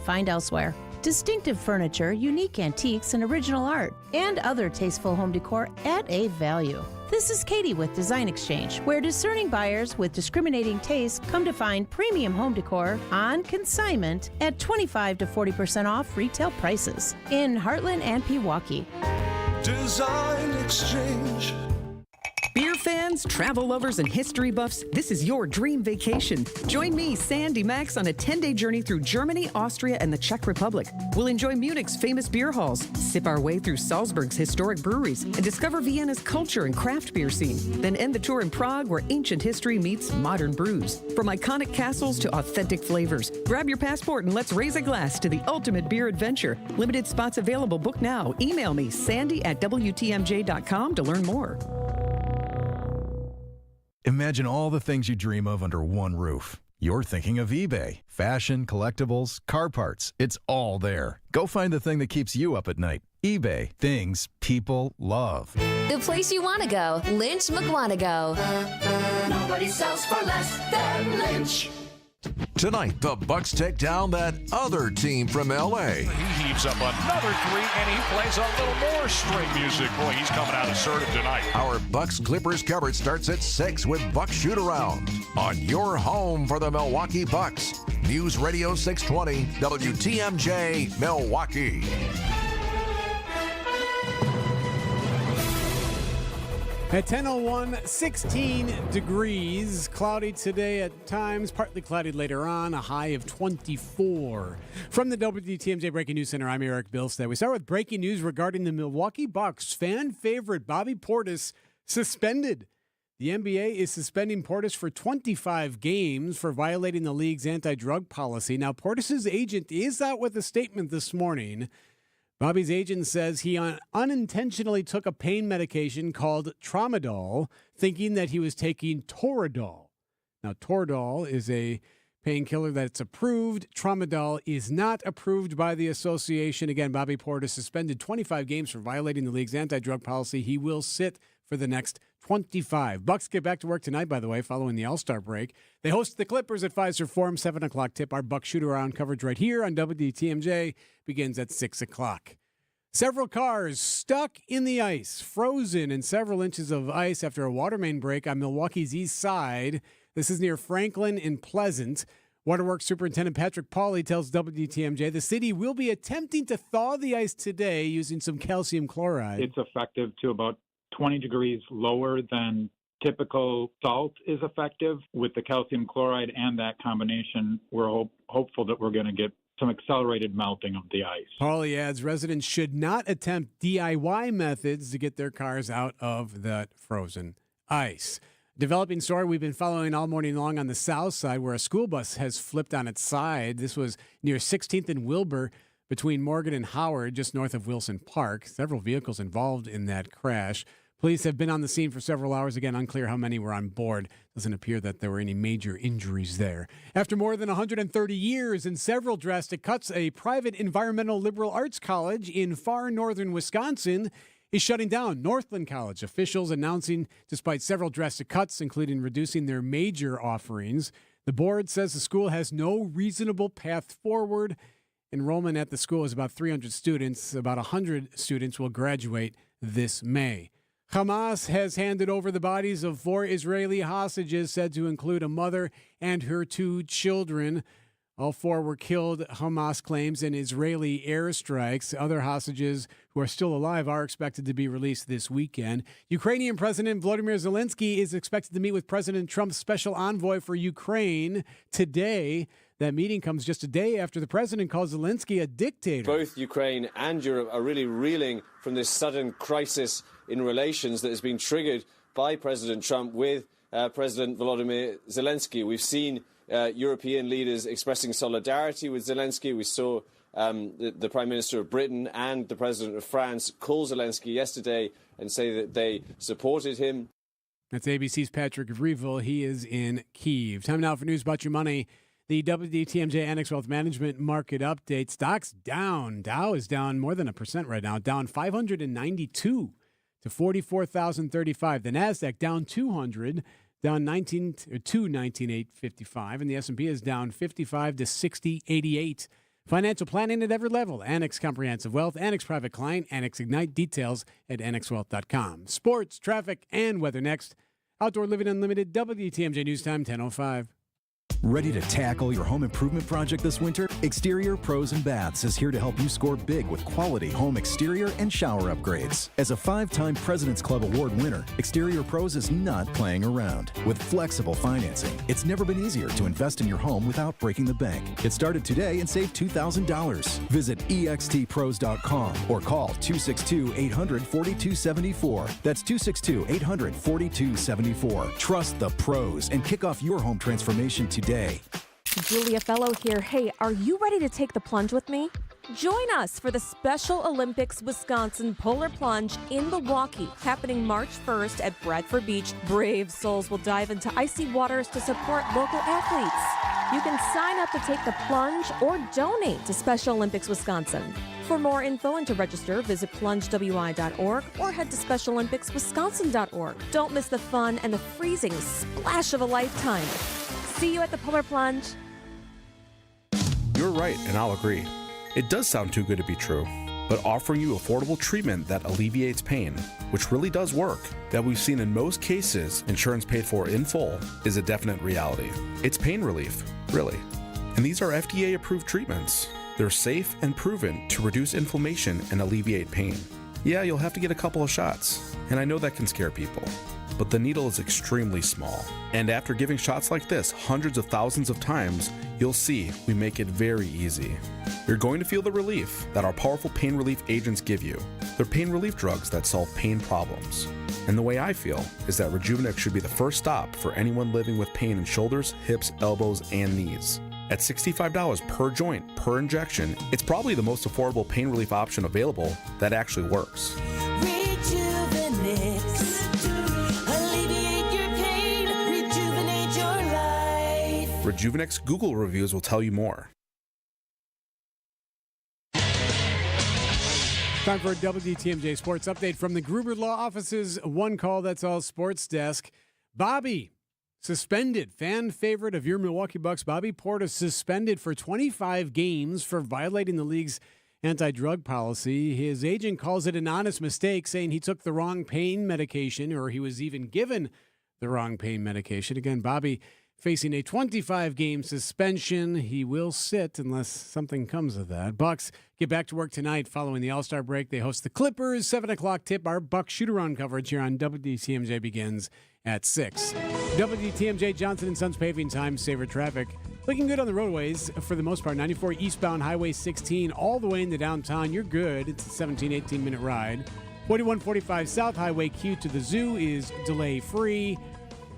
find elsewhere. Distinctive furniture, unique antiques, and original art, and other tasteful home decor at a value. This is Katie with Design Exchange, where discerning buyers with discriminating tastes come to find premium home decor on consignment at 25 to 40% off retail prices in Heartland and Pewaukee. Design Exchange. Beer fans, travel lovers, and history buffs, this is your dream vacation. Join me, Sandy Max, on a 10-day journey through Germany, Austria, and the Czech Republic. We'll enjoy Munich's famous beer halls, sip our way through Salzburg's historic breweries, and discover Vienna's culture and craft beer scene. Then end the tour in Prague, where ancient history meets modern brews. From iconic castles to authentic flavors, grab your passport and let's raise a glass to the ultimate beer adventure. Limited spots available. Book now. Email me, sandy@wtmj.com to learn more. Imagine all the things you dream of under one roof. You're thinking of eBay. Fashion, collectibles, car parts. It's all there. Go find the thing that keeps you up at night. eBay. Things people love. The place you want to go. Lynch McWanago. Nobody sells for less than Lynch. Tonight, the Bucks take down that other team from L.A. He heaves up another three, and he plays a little more string music. Boy, he's coming out assertive tonight. Our Bucks Clippers coverage starts at 6 with Bucks Shoot Around on your home for the Milwaukee Bucks. News Radio 620, WTMJ, Milwaukee. At 10:01, 16 degrees. Cloudy today at times, partly cloudy later on, a high of 24. From the WTMJ Breaking News Center, I'm Eric Bilstead. We start with breaking news regarding the Milwaukee Bucks. Fan favorite Bobby Portis suspended. The NBA is suspending Portis for 25 games for violating the league's anti-drug policy. Now, Portis' agent is out with a statement this morning. Bobby's agent says he unintentionally took a pain medication called Tramadol, thinking that he was taking Toradol. Now, Toradol is a painkiller that's approved. Tramadol is not approved by the association. Again, Bobby Portis suspended 25 games for violating the league's anti-drug policy. He will sit for the next 25. Bucks get back to work tonight, by the way, following the All-Star break. They host the Clippers at Pfizer Forum, 7 o'clock tip. Our Bucks Shoot Around coverage right here on WTMJ begins at 6 o'clock. Several cars stuck in the ice, frozen in several inches of ice after a water main break on Milwaukee's east side. This is near Franklin and Pleasant. Waterworks Superintendent Patrick Pauly tells WTMJ the city will be attempting to thaw the ice today using some calcium chloride. It's effective to about 20 degrees lower than typical salt is effective. With the calcium chloride and that combination, we're hopeful that we're going to get some accelerated melting of the ice. Pauly adds residents should not attempt DIY methods to get their cars out of that frozen ice. Developing story we've been following all morning long on the south side, where a school bus has flipped on its side. This was near 16th and Wilbur between Morgan and Howard, just north of Wilson Park. Several vehicles involved in that crash. Police have been on the scene for several hours. Again, unclear how many were on board. Doesn't appear that there were any major injuries there. After more than 130 years and several drastic cuts, a private environmental liberal arts college in far northern Wisconsin is shutting down. Northland College officials announcing, despite several drastic cuts, including reducing their major offerings, the board says the school has no reasonable path forward. Enrollment at the school is about 300 students. About 100 students will graduate this May. Hamas has handed over the bodies of 4 Israeli hostages, said to include a mother and her 2 children. All 4 were killed, Hamas claims, in Israeli airstrikes. Other hostages who are still alive are expected to be released this weekend. Ukrainian President Volodymyr Zelensky is expected to meet with President Trump's special envoy for Ukraine today. That meeting comes just a day after the president calls Zelensky a dictator. Both Ukraine and Europe are really reeling from this sudden crisis in relations that has been triggered by President Trump with President Volodymyr Zelensky. We've seen European leaders expressing solidarity with Zelensky. We saw the Prime Minister of Britain and the President of France call Zelensky yesterday and say that they supported him. That's ABC's Patrick Vreville. He is in Kyiv. Time now for news about your money. The WTMJ Annex Wealth Management market update. Stocks down. Dow is down more than 1% right now, down 592 to 44,035. The NASDAQ down 200, down 19 to 19,855. And the S&P is down 55 to 60,88. Financial planning at every level. Annex Comprehensive Wealth, Annex Private Client, Annex Ignite. Details at annexwealth.com. Sports, traffic, and weather next. Outdoor Living Unlimited, WTMJ News Time, 10:05. Ready to tackle your home improvement project this winter? Exterior Pros and Baths is here to help you score big with quality home exterior and shower upgrades. As a 5-time President's Club Award winner, Exterior Pros is not playing around. With flexible financing, it's never been easier to invest in your home without breaking the bank. Get started today and save $2,000. Visit extpros.com or call 262-800-4274. That's 262-800-4274. Trust the pros and kick off your home transformation today. Julia Fellow here. Hey, are you ready to take the plunge with me? Join us for the Special Olympics Wisconsin Polar Plunge in Milwaukee, happening March 1st at Bradford Beach. Brave souls will dive into icy waters to support local athletes. You can sign up to take the plunge or donate to Special Olympics Wisconsin. For more info and to register, visit plungewi.org or head to specialolympicswisconsin.org. Don't miss the fun and the freezing splash of a lifetime. See you at the Polar Plunge. You're right, and I'll agree. It does sound too good to be true, but offering you affordable treatment that alleviates pain, which really does work, that we've seen in most cases insurance paid for in full, is a definite reality. It's pain relief, really. And these are FDA-approved treatments. They're safe and proven to reduce inflammation and alleviate pain. Yeah, you'll have to get a couple of shots, and I know that can scare people. But the needle is extremely small. And after giving shots like this hundreds of thousands of times, you'll see we make it very easy. You're going to feel the relief that our powerful pain relief agents give you. They're pain relief drugs that solve pain problems. And the way I feel is that Rejuvenex should be the first stop for anyone living with pain in shoulders, hips, elbows, and knees. At $65 per joint, per injection, it's probably the most affordable pain relief option available that actually works. Rejuvenex Google reviews will tell you more. Time for a WTMJ Sports Update from the Gruber Law Office's One Call That's All Sports Desk. Bobby, suspended. Fan favorite of your Milwaukee Bucks, Bobby Portis, suspended for 25 games for violating the league's anti-drug policy. His agent calls it an honest mistake, saying he took the wrong pain medication, or he was even given the wrong pain medication. Again, Bobby facing a 25-game suspension. He will sit unless something comes of that. Bucks get back to work tonight following the All-Star break. They host the Clippers. 7 o'clock tip. Our Bucks shoot-around coverage here on WTMJ begins at 6. WTMJ Johnson & Sons Paving Time Saver Traffic. Looking good on the roadways for the most part. 94 eastbound Highway 16 all the way into downtown. You're good. It's a 17, 18-minute ride. 4145 South Highway Q to the Zoo is delay-free.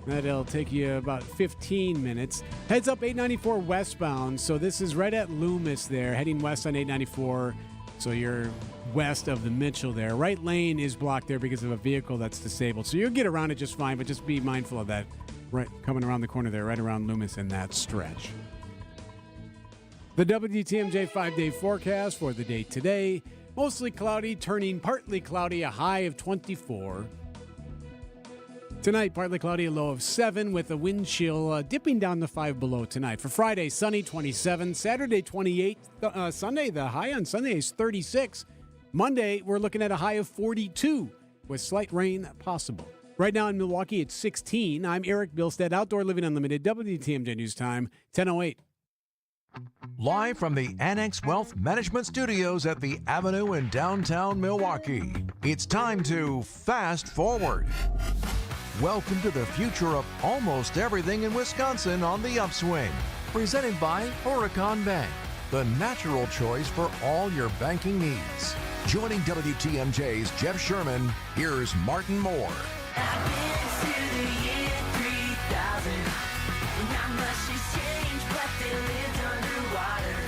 That'll take you about 15 minutes. Heads up 894 westbound. So this is right at Loomis there, heading west on 894. So you're west of the Mitchell there. Right lane is blocked there because of a vehicle that's disabled. So you'll get around it just fine, but just be mindful of that. Right, coming around the corner there, right around Loomis in that stretch. The WTMJ 5-day forecast for the day today. Mostly cloudy, turning partly cloudy, a high of 24. Tonight, partly cloudy, a low of 7 with a wind chill dipping down to 5 below tonight. For Friday, sunny, 27. Saturday, 28. Sunday, the high on Sunday is 36. Monday, we're looking at a high of 42 with slight rain possible. Right now in Milwaukee, it's 16. I'm Eric Bilstead, Outdoor Living Unlimited, WTMJ News Time, 10:08. Live from the Annex Wealth Management Studios at the Avenue in downtown Milwaukee, it's time to fast forward. Welcome to the future of almost everything in Wisconsin on the Upswing. Presented by Horicon Bank, the natural choice for all your banking needs. Joining WTMJ's Jeff Sherman, here's Martin Moore. I've been to the year 3000. Not much has changed, but they lived underwater.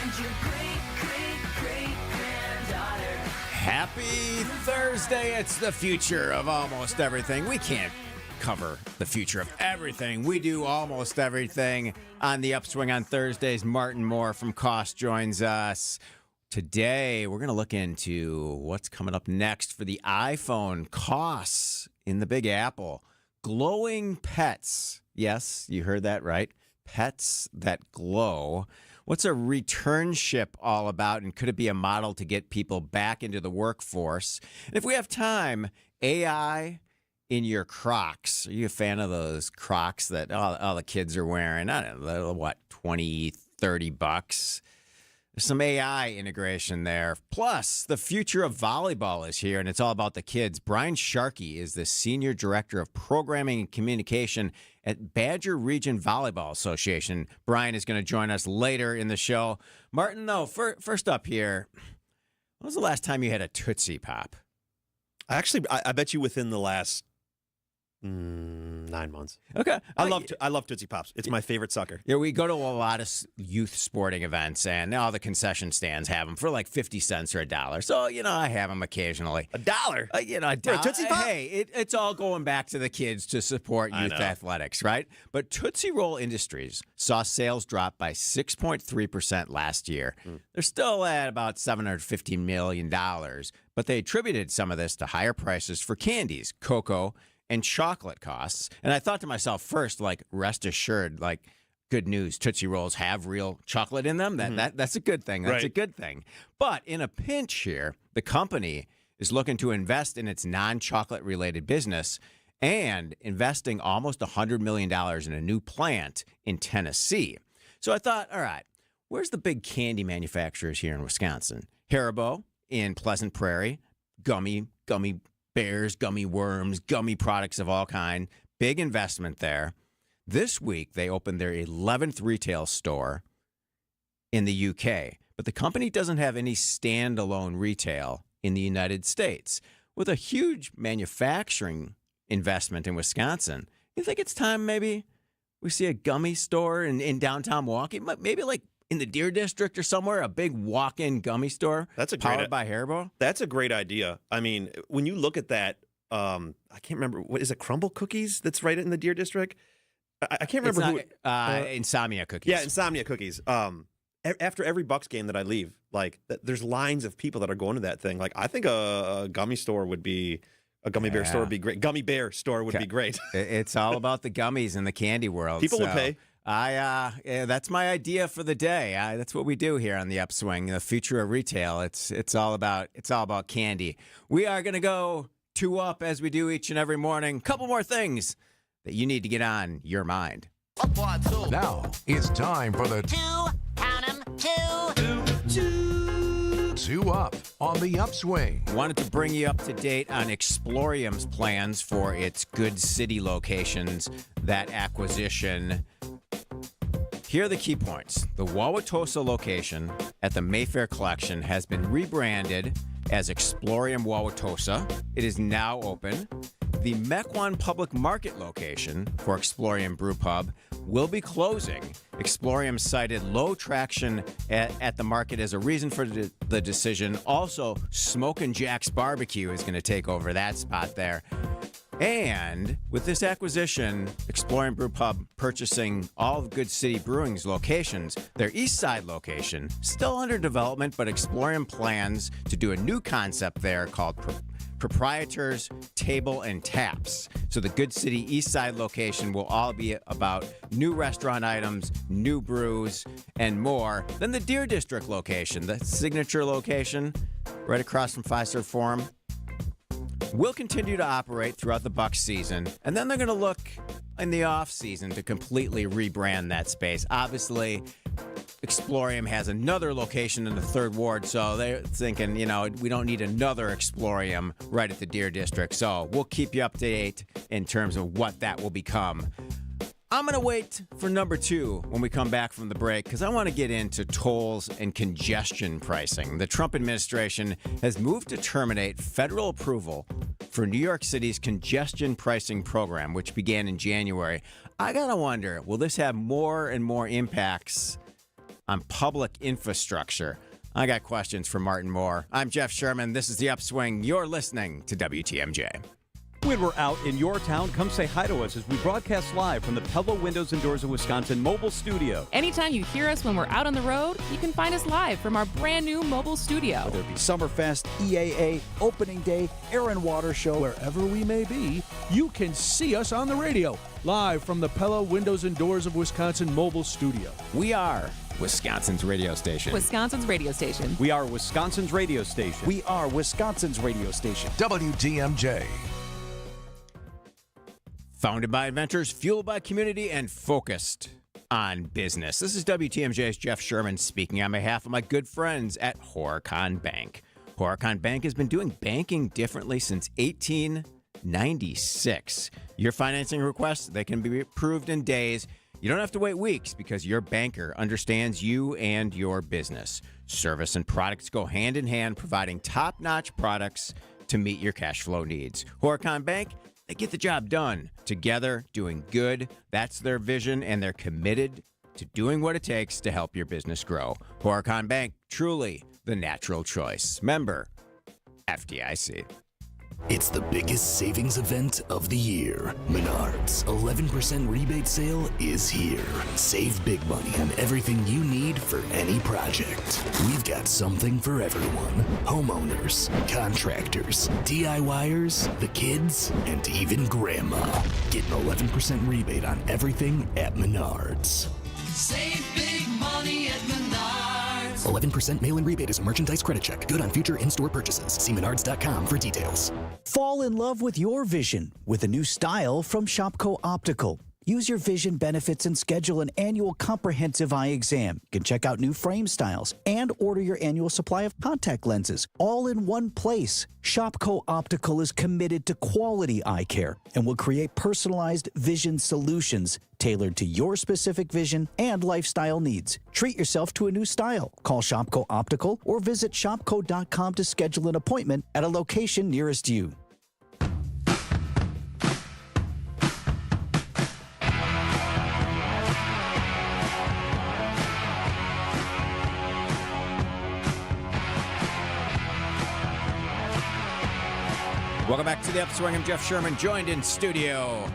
And your great-great-great-granddaughter. Happy Thursday. It's the future of almost everything. We can't cover the future of everything. We do almost everything on the Upswing on Thursdays. Martin Moore from Cost joins us. Today, we're going to look into what's coming up next for the iPhone costs in the Big Apple. Glowing pets. Yes, you heard that right. Pets that glow. What's a returnship all about, and could it be a model to get people back into the workforce? And if we have time, AI in your Crocs. Are you a fan of those Crocs that all the kids are wearing? I don't know, what, 20, 30 bucks? There's some AI integration there. Plus, the future of volleyball is here, and it's all about the kids. Brian Sharkey is the Senior Director of Programming and Communication at Badger Region Volleyball Association. Brian is going to join us later in the show. Martin, though, first up here, when was the last time you had a Tootsie Pop? Actually, I bet you within the last 9 months. Okay. I love Tootsie Pops. It's my favorite sucker. Yeah, we go to a lot of youth sporting events, and all the concession stands have them for like 50 cents or $1. So, I have them occasionally. $1? $1. For a Tootsie Pop? Hey, it's all going back to the kids to support youth athletics, right? But Tootsie Roll Industries saw sales drop by 6.3% last year. They're still at about $750 million, but they attributed some of this to higher prices for candies, cocoa, and chocolate costs. And I thought to myself first, rest assured, good news, Tootsie Rolls have real chocolate in them. That's a good thing. That's a good thing. But in a pinch here, the company is looking to invest in its non-chocolate related business and investing almost $100 million in a new plant in Tennessee. So I thought, all right, where's the big candy manufacturers here in Wisconsin? Haribo in Pleasant Prairie, gummy bears, gummy worms, gummy products of all kind. Big investment there. This week, they opened their 11th retail store in the UK. But the company doesn't have any standalone retail in the United States. With a huge manufacturing investment in Wisconsin, you think it's time maybe we see a gummy store in downtown Milwaukee? Maybe in the Deer District or somewhere, a big walk-in gummy store powered by Haribo? That's a great idea. I mean, when you look at that, I can't remember, what is it, Crumble Cookies that's right in the Deer District? I can't remember Insomnia Cookies. Yeah, Insomnia Cookies. After every Bucks game that I leave, there's lines of people that are going to that thing. I think a gummy store would be... A gummy bear store would be great. Gummy bear store would be great. It's all about the gummies in the candy world. People would pay. That's my idea for the day. That's what we do here on the Upswing. The future of retail. It's all about candy. We are going to go 2 up as we do each and every morning. Couple more things that you need to get on your mind. Now it's time for the 2, count 'em, 2 Up on the Upswing. Wanted to bring you up to date on Explorium's plans for its Good City locations, that acquisition. Here are the key points. The Wauwatosa location at the Mayfair Collection has been rebranded as Explorium Wauwatosa. It is now open. The Mequon Public Market location for Explorium Brew Pub will be closing. Explorium cited low traction at the market as a reason for the decision. Also, Smokin' Jack's Barbecue is going to take over that spot there. And with this acquisition, Explorium Brew Pub purchasing all of Good City Brewing's locations, their East Side location, still under development, but Explorium plans to do a new concept there called Proprietors Table and Taps. So the Good City East Side location will all be about new restaurant items, new brews, and more than the Deer District location, the signature location right across from Fiserv Forum. Will continue to operate throughout the Bucs season, and then they're going to look in the off season to completely rebrand that space. Obviously, Explorium has another location in the 3rd Ward, so they're thinking, we don't need another Explorium right at the Deer District. So we'll keep you up to date in terms of what that will become. I'm going to wait for number 2 when we come back from the break because I want to get into tolls and congestion pricing. The Trump administration has moved to terminate federal approval for New York City's congestion pricing program, which began in January. I got to wonder, will this have more and more impacts on public infrastructure? I got questions for Martin Moore. I'm Jeff Sherman. This is The Upswing. You're listening to WTMJ. When we're out in your town, come say hi to us as we broadcast live from the Pella Windows and Doors of Wisconsin mobile studio. Anytime you hear us when we're out on the road, you can find us live from our brand new mobile studio. Whether it be Summerfest, EAA, Opening Day, Air and Water Show, wherever we may be, you can see us on the radio, live from the Pella Windows and Doors of Wisconsin mobile studio. We are Wisconsin's radio station. Wisconsin's radio station. We are Wisconsin's radio station. We are Wisconsin's radio station. WTMJ. Founded by adventures, fueled by community, and focused on business. This is WTMJ's Jeff Sherman speaking on behalf of my good friends at Horicon Bank. Horicon Bank has been doing banking differently since 1896. Your financing requests, they can be approved in days. You don't have to wait weeks because your banker understands you and your business. Service and products go hand in hand, providing top-notch products to meet your cash flow needs. Horicon Bank, they get the job done. Together, doing good. That's their vision, and they're committed to doing what it takes to help your business grow. Horicon Bank, truly the natural choice. Member, FDIC. It's the biggest savings event of the year. Menards' 11% rebate sale is here. Save big money on everything you need for any project. We've got something for everyone. Homeowners, contractors, DIYers, the kids, and even grandma. Get an 11% rebate on everything at Menards. Save big money at Menards. 11% mail-in rebate is a merchandise credit check. Good on future in-store purchases. See menards.com for details. Fall in love with your vision with a new style from Shopko Optical. Use your vision benefits and schedule an annual comprehensive eye exam. You can check out new frame styles and order your annual supply of contact lenses all in one place. Shopko Optical is committed to quality eye care and will create personalized vision solutions tailored to your specific vision and lifestyle needs. Treat yourself to a new style. Call Shopko Optical or visit shopko.com to schedule an appointment at a location nearest you. Welcome back to the Upswing. I'm Jeff Sherman, joined in studio,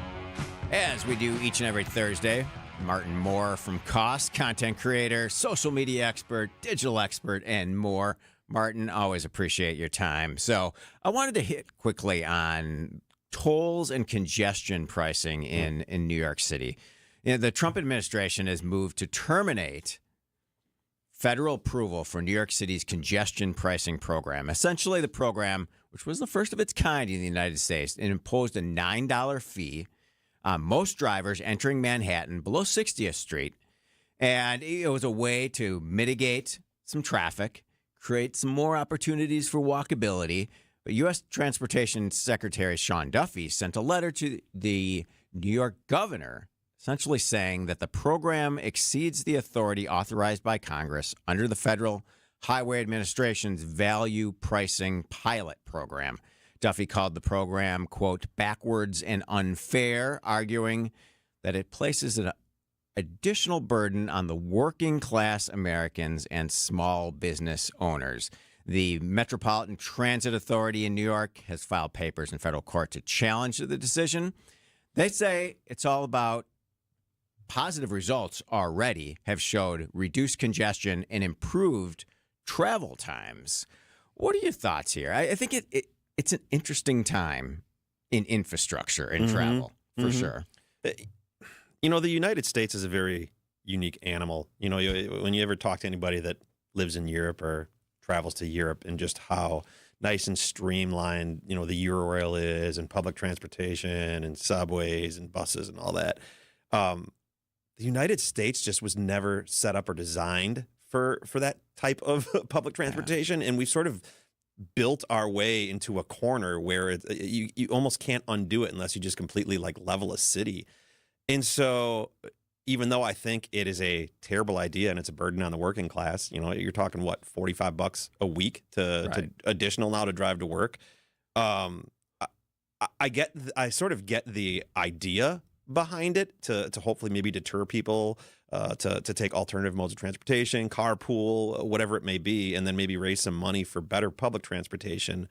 as we do each and every Thursday, Martin Moore from Cost, content creator, social media expert, digital expert, and more. Martin, always appreciate your time. So I wanted to hit quickly on tolls and congestion pricing in New York City. You know, the Trump administration has moved to terminate federal approval for New York City's congestion pricing program. Essentially, the program, which was the first of its kind in the United States, it imposed a $9 fee on most drivers entering Manhattan below 60th Street. And it was a way to mitigate some traffic, create some more opportunities for walkability. But U.S. Transportation Secretary Sean Duffy sent a letter to the New York governor essentially saying that the program exceeds the authority authorized by Congress under the Federal Highway Administration's Value Pricing Pilot Program. Duffy called the program, quote, backwards and unfair, arguing that it places an additional burden on the working class Americans and small business owners. The Metropolitan Transit Authority in New York has filed papers in federal court to challenge the decision. They say it's all about positive results already have showed reduced congestion and improved travel times. What are your thoughts here? I think it's an interesting time in infrastructure and travel, for sure. You know, the United States is a very unique animal. You know, when you ever talk to anybody that lives in Europe or travels to Europe and just how nice and streamlined, you know, the Eurail is and public transportation and subways and buses and all that. The United States just was never set up or designed for that type of public transportation. And we've sort of built our way into a corner where you almost can't undo it unless you just completely like level a city. And so even though I think it is a terrible idea and it's a burden on the working class, you know, you're talking what, $45 a week to additional now to drive to work. I sort of get the idea behind it to hopefully maybe deter people to take alternative modes of transportation, carpool, whatever it may be, and then maybe raise some money for better public transportation.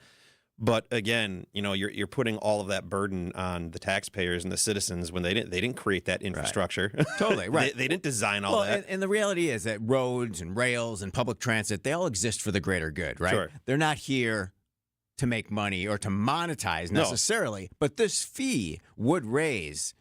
But again, you know, you're putting all of that burden on the taxpayers and the citizens when they didn't create that infrastructure. Right. Totally, right. They didn't design all that. And the reality is that roads and rails and public transit, they all exist for the greater good, right? Sure. They're not here to make money or to monetize necessarily, but this fee would raise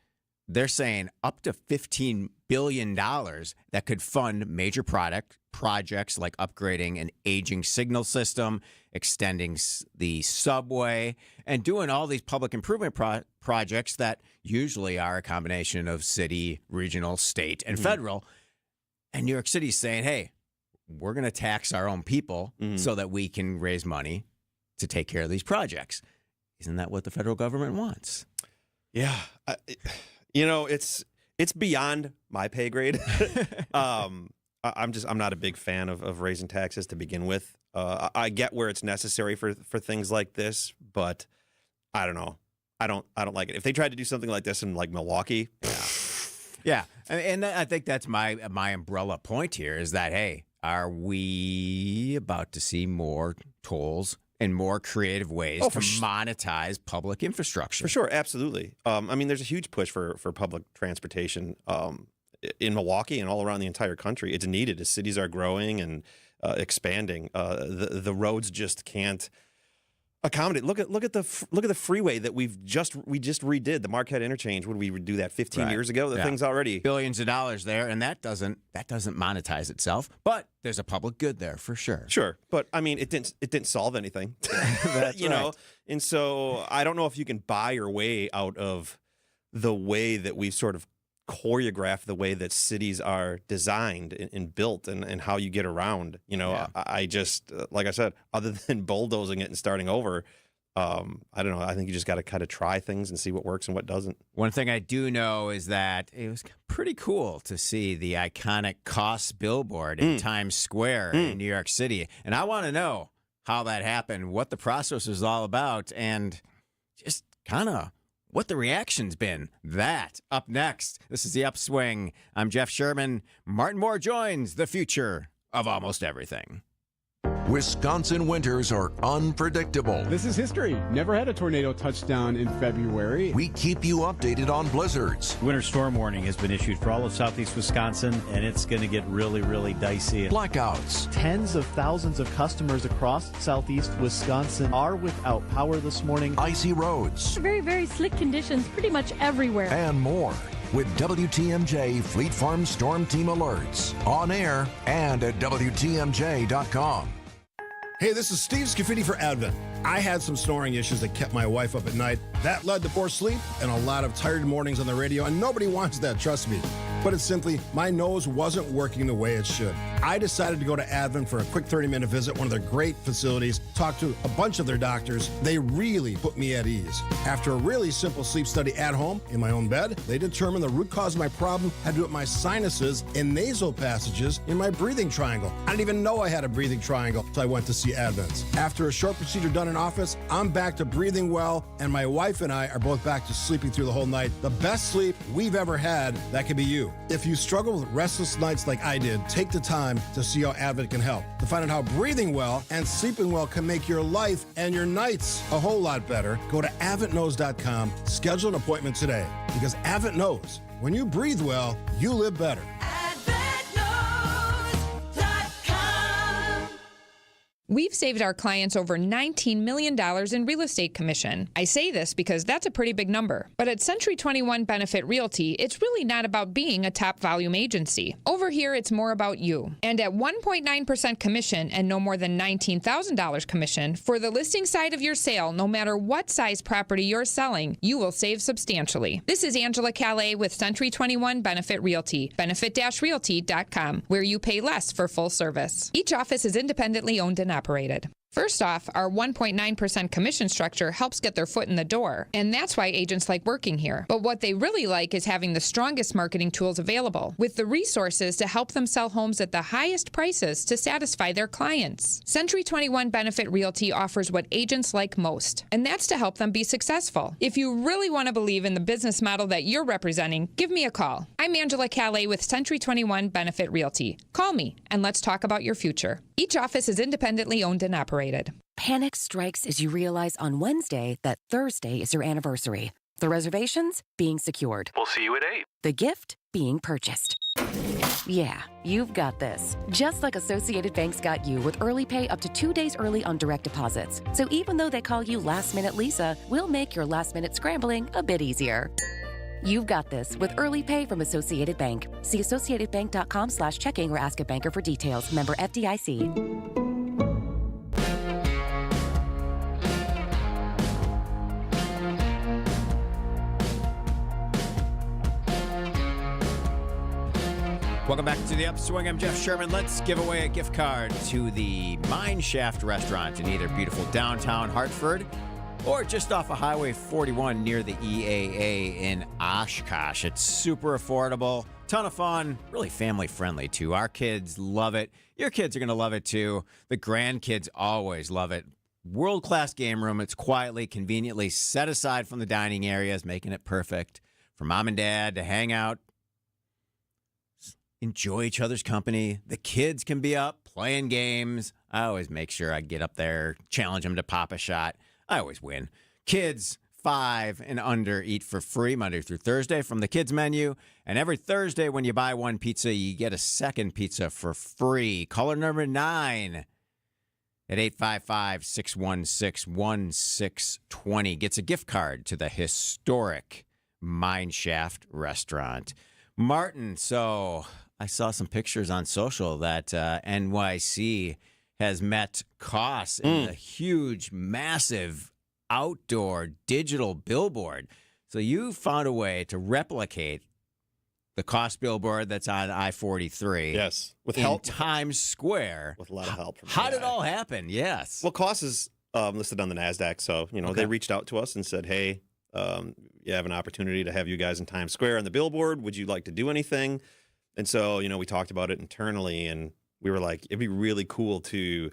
they're saying up to $15 billion that could fund major projects like upgrading an aging signal system, extending the subway, and doing all these public improvement projects that usually are a combination of city, regional, state, and federal. And New York City's saying, hey, we're going to tax our own people so that we can raise money to take care of these projects. Isn't that what the federal government wants? Yeah. It's beyond my pay grade. I'm not a big fan of raising taxes to begin with. I get where it's necessary for things like this, but I don't know. I don't like it. If they tried to do something like this in like Milwaukee, yeah. And I think that's my umbrella point here is that, hey, are we about to see more tolls and more creative ways to monetize public infrastructure? For sure, absolutely. There's a huge push for public transportation in Milwaukee and all around the entire country. It's needed as cities are growing and expanding. The roads just can't accommodate. Look at the freeway that we just redid, the Marquette interchange. Would we do that 15 years ago? The thing's already billions of dollars there, and that doesn't monetize itself. But there's a public good there for sure. Sure, but it didn't solve anything. That's know, and so I don't know if you can buy your way out of the way that we've sort of choreograph the way that cities are designed and built and how you get around. I just, like I said, other than bulldozing it and starting over, I don't know. I think you just got to kind of try things and see what works and what doesn't. One thing I do know is that it was pretty cool to see the iconic Cost billboard in Times Square in New York City. And I want to know how that happened, what the process was all about, and just kind of what the reaction's been. That up next. This is the Upswing. I'm Jeff Sherman. Martin Moore joins the future of almost everything. Wisconsin winters are unpredictable. This is history. Never had a tornado touchdown in February. We keep you updated on blizzards. Winter storm warning has been issued for all of southeast Wisconsin, and it's going to get really, really dicey. Blackouts. Tens of thousands of customers across southeast Wisconsin are without power this morning. Icy roads. Very, very slick conditions pretty much everywhere. And more. With WTMJ Fleet Farm Storm Team alerts on air and at WTMJ.com. Hey, this is Steve Scafidi for Advent. I had some snoring issues that kept my wife up at night. That led to poor sleep and a lot of tired mornings on the radio, and nobody wants that, trust me. Put it simply, my nose wasn't working the way it should. I decided to go to Advent for a quick 30-minute visit, one of their great facilities, talk to a bunch of their doctors. They really put me at ease. After a really simple sleep study at home, in my own bed, they determined the root cause of my problem had to do with my sinuses and nasal passages in my breathing triangle. I didn't even know I had a breathing triangle, so I went to see Advent. After a short procedure done in office, I'm back to breathing well, and my wife and I are both back to sleeping through the whole night. The best sleep we've ever had, that could be you. If you struggle with restless nights like I did, take the time to see how Advent can help. To find out how breathing well and sleeping well can make your life and your nights a whole lot better, go to AdventKnows.com, schedule an appointment today. Because Advent knows, when you breathe well, you live better. We've saved our clients over $19 million in real estate commission. I say this because that's a pretty big number. But at Century 21 Benefit Realty, it's really not about being a top volume agency. Over here, it's more about you. And at 1.9% commission and no more than $19,000 commission, for the listing side of your sale, no matter what size property you're selling, you will save substantially. This is Angela Calais with Century 21 Benefit Realty, benefit-realty.com, where you pay less for full service. Each office is independently owned and operated. First off, our 1.9% commission structure helps get their foot in the door, and that's why agents like working here. But what they really like is having the strongest marketing tools available, with the resources to help them sell homes at the highest prices to satisfy their clients. Century 21 Benefit Realty offers what agents like most, and that's to help them be successful. If you really want to believe in the business model that you're representing, give me a call. I'm Angela Calais with Century 21 Benefit Realty. Call me, and let's talk about your future. Each office is independently owned and operated. Panic strikes as you realize on Wednesday that Thursday is your anniversary. The reservations being secured. We'll see you at 8. The gift being purchased. Yeah, you've got this. Just like Associated Bank's got you with early pay up to 2 days early on direct deposits. So even though they call you Last Minute Lisa, we'll make your last minute scrambling a bit easier. You've got this with Early Pay from Associated Bank. See associatedbank.com/checking or ask a banker for details. Member FDIC. Welcome back to the Upswing. I'm Jeff Sherman. Let's give away a gift card to the Mine Shaft restaurant in either beautiful downtown Hartford or just off of Highway 41 near the EAA in Oshkosh. It's super affordable, ton of fun, really family friendly too. Our kids love it. Your kids are going to love it too. The grandkids always love it. World-class game room. It's quietly, conveniently set aside from the dining areas, making it perfect for mom and dad to hang out, enjoy each other's company. The kids can be up playing games. I always make sure I get up there, challenge them to pop a shot. I always win. Kids 5 and under eat for free Monday through Thursday from the kids menu. And every Thursday when you buy one pizza, you get a second pizza for free. Caller number 9 at 855-616-1620 gets a gift card to the historic Mine Shaft restaurant. Martin, so I saw some pictures on social that NYC has met costs in a huge, massive outdoor digital billboard. So you found a way to replicate the cost billboard that's on I-43. Yes, with in help Times Square. With a lot of help. From How did it all happen? Yes. Well, cost is listed on the NASDAQ, so they reached out to us and said, "Hey, you have an opportunity to have you guys in Times Square on the billboard. Would you like to do anything?" And so, we talked about it internally, and we were like, it'd be really cool to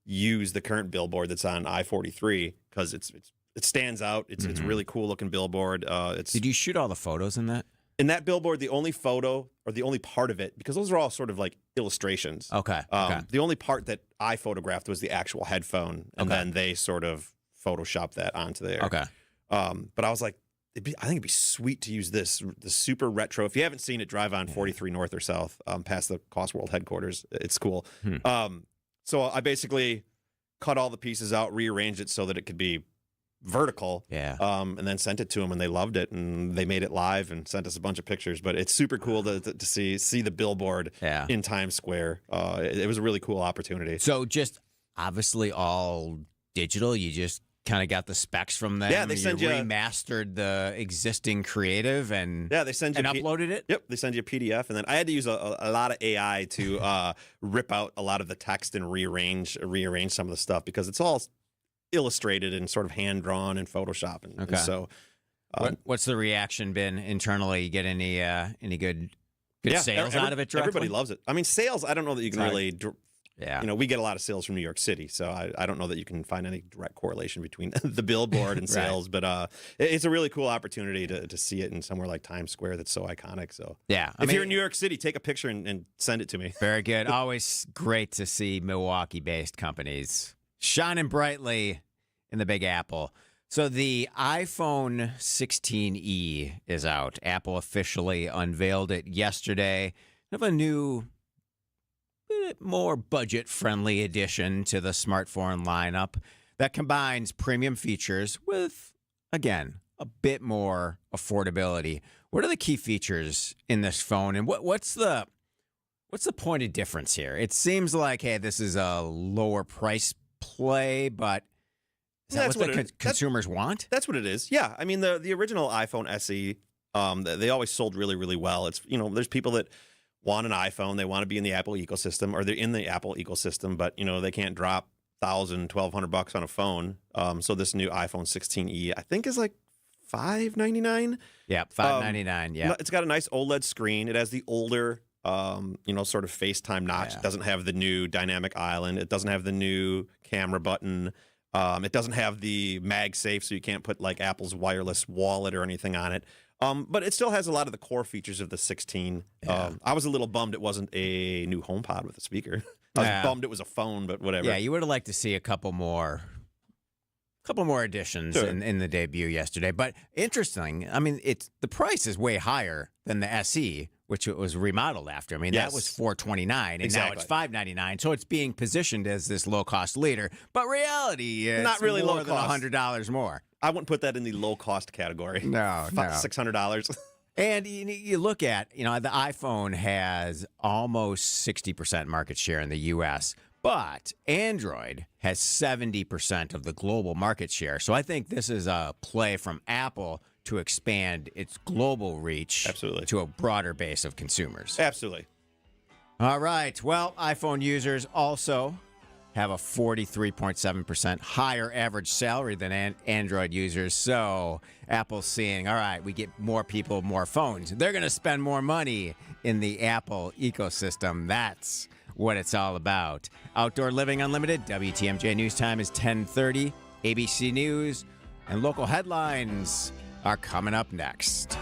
use the current billboard that's on I-43 because it stands out. It's a really cool looking billboard. Did you shoot all the photos in that? In that billboard, the only photo or the only part of it, because those are all sort of like illustrations. Okay. The only part that I photographed was the actual headphone, and then they sort of photoshopped that onto there. Okay. But I was like, I think it'd be sweet to use the super retro. If you haven't seen it, drive on 43 North or South, past the Cost World headquarters. It's cool. So I basically cut all the pieces out, rearranged it so that it could be vertical. Yeah. And then sent it to them, and they loved it, and they made it live and sent us a bunch of pictures. But it's super cool to see the billboard in Times Square. It was a really cool opportunity. So just obviously all digital. You just kind of got the specs from them. Yeah, they send you remastered the existing creative and they send you uploaded it. Yep, they send you a PDF, and then I had to use a lot of AI to rip out a lot of the text and rearrange some of the stuff because it's all illustrated and sort of hand drawn in Photoshop. And so, what's the reaction been internally? You get any good sales out of it? Directly? Everybody loves it. I mean, sales. I don't know that you can really. Yeah. We get a lot of sales from New York City, so I don't know that you can find any direct correlation between the billboard and sales, but it's a really cool opportunity to see it in somewhere like Times Square that's so iconic. So if you're in New York City, take a picture and send it to me. Very good. Always great to see Milwaukee-based companies shining brightly in the Big Apple. So the iPhone 16e is out. Apple officially unveiled it yesterday. We have a new, more budget-friendly addition to the smartphone lineup that combines premium features with, again, a bit more affordability. What are the key features in this phone, and what's the point of difference here? It seems like, hey, this is a lower price play, but is that what the consumers want? That's what it is. Yeah, I mean the original iPhone SE, they always sold really, really well. It's there's people that want an iPhone, they want to be in the Apple ecosystem, or they're in the Apple ecosystem, but they can't drop $1,000-$1,200 on a phone. So this new iPhone 16e, I think, is like $599. Yeah, $599. Yeah, it's got a nice OLED screen. It has the older, sort of FaceTime notch. It doesn't have the new dynamic island. It doesn't have the new camera button. It doesn't have the MagSafe, so you can't put like Apple's wireless wallet or anything on it. But it still has a lot of the core features of the 16. Yeah. I was a little bummed it wasn't a new HomePod with a speaker. I was bummed it was a phone, but whatever. Yeah, you would have liked to see a couple more additions in the debut yesterday. But interesting, I mean, the price is way higher than the SE, which it was remodeled after. I mean, that was $429, and now it's $599. So it's being positioned as this low-cost leader. But reality, it's not really more low than cost. $100 more. I wouldn't put that in the low-cost category. No. $600. And you look at, the iPhone has almost 60% market share in the U.S., but Android has 70% of the global market share. So I think this is a play from Apple to expand its global reach to a broader base of consumers. Absolutely. All right. Well, iPhone users also have a 43.7% higher average salary than Android users. So Apple's seeing, all right, we get more people, more phones. They're going to spend more money in the Apple ecosystem. That's what it's all about. Outdoor Living Unlimited, WTMJ News Time is 10:30. ABC News and local headlines are coming up next.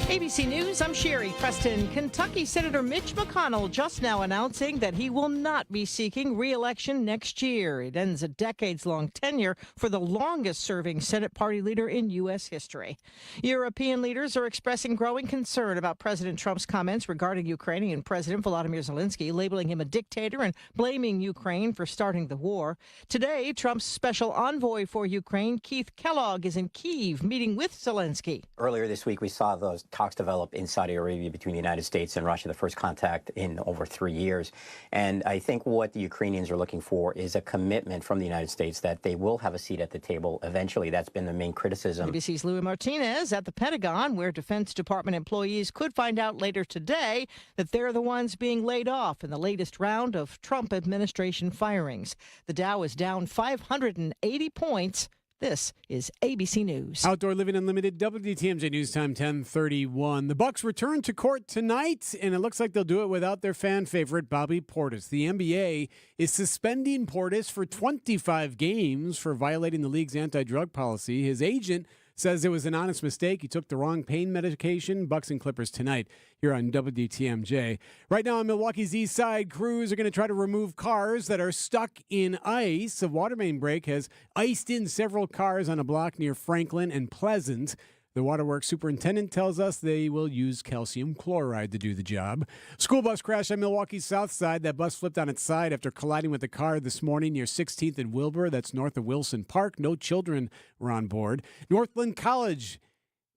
ABC News, I'm Sherry Preston. Kentucky Senator Mitch McConnell just now announcing that he will not be seeking re-election next year. It ends a decades-long tenure for the longest-serving Senate party leader in U.S. history. European leaders are expressing growing concern about President Trump's comments regarding Ukrainian President Volodymyr Zelensky, labeling him a dictator and blaming Ukraine for starting the war. Today, Trump's special envoy for Ukraine, Keith Kellogg, is in Kyiv meeting with Zelensky. Earlier this week, we saw those talks develop in Saudi Arabia between the United States and Russia, the first contact in over 3 years. And I think what the Ukrainians are looking for is a commitment from the United States that they will have a seat at the table eventually. That's been the main criticism. ABC's Louis Martinez at the Pentagon, where Defense Department employees could find out later today that they're the ones being laid off in the latest round of Trump administration firings. The Dow is down 580 points. This is ABC News. Outdoor Living Unlimited, WTMJ News Time 10:31. The Bucks return to court tonight, and it looks like they'll do it without their fan favorite, Bobby Portis. The NBA is suspending Portis for 25 games for violating the league's anti-drug policy. His agent says it was an honest mistake. He took the wrong pain medication. Bucks and Clippers tonight here on WTMJ. Right now on Milwaukee's east side, crews are going to try to remove cars that are stuck in ice. A water main break has iced in several cars on a block near Franklin and Pleasant. The waterworks superintendent tells us they will use calcium chloride to do the job. School bus crash on Milwaukee's south side. That bus flipped on its side after colliding with a car this morning near 16th and Wilbur. That's north of Wilson Park. No children were on board. Northland College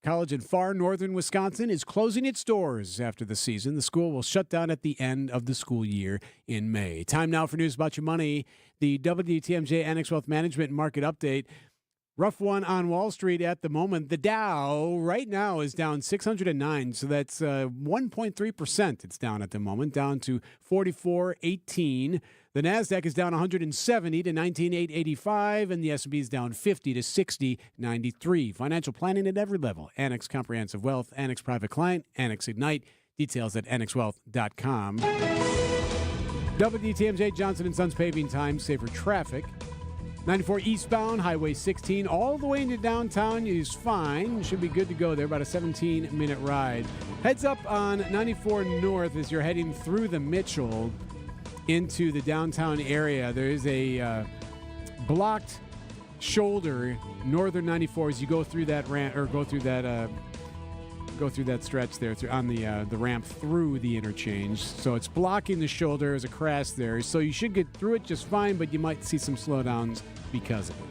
in far northern Wisconsin is closing its doors after the season. The school will shut down at the end of the school year in May. Time now for news about your money. The WTMJ Annex Wealth Management Market Update. Rough one on Wall Street at the moment. The Dow right now is down 609, so that's 1.3%. It's down at the moment, down to 44.18. The Nasdaq is down 170 to 19,885, and the S&P is down 50 to 60.93. Financial planning at every level. Annex Comprehensive Wealth, Annex Private Client, Annex Ignite. Details at annexwealth.com. WTMJ Johnson & Sons paving time, safer traffic. 94 eastbound, Highway 16, all the way into downtown is fine. Should be good to go there, about a 17-minute ride. Heads up on 94 north as you're heading through the Mitchell into the downtown area. There is a blocked shoulder, northern 94, as you go through that ramp, or go through that stretch there on the ramp through the interchange. So it's blocking the shoulder. There's a crash there. So you should get through it just fine, but you might see some slowdowns because of it.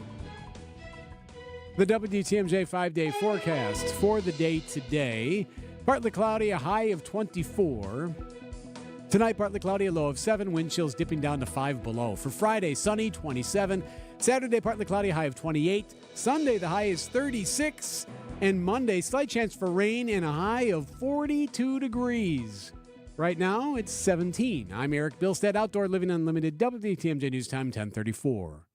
The WTMJ 5-day forecast for the day today. Partly cloudy, a high of 24. Tonight, partly cloudy, a low of 7. Wind chills dipping down to 5 below. For Friday, sunny, 27. Saturday, partly cloudy, high of 28. Sunday, the high is 36. And Monday, slight chance for rain and a high of 42 degrees. Right now, it's 17. I'm Eric Bilstead, Outdoor Living Unlimited, WTMJ News Time 1034.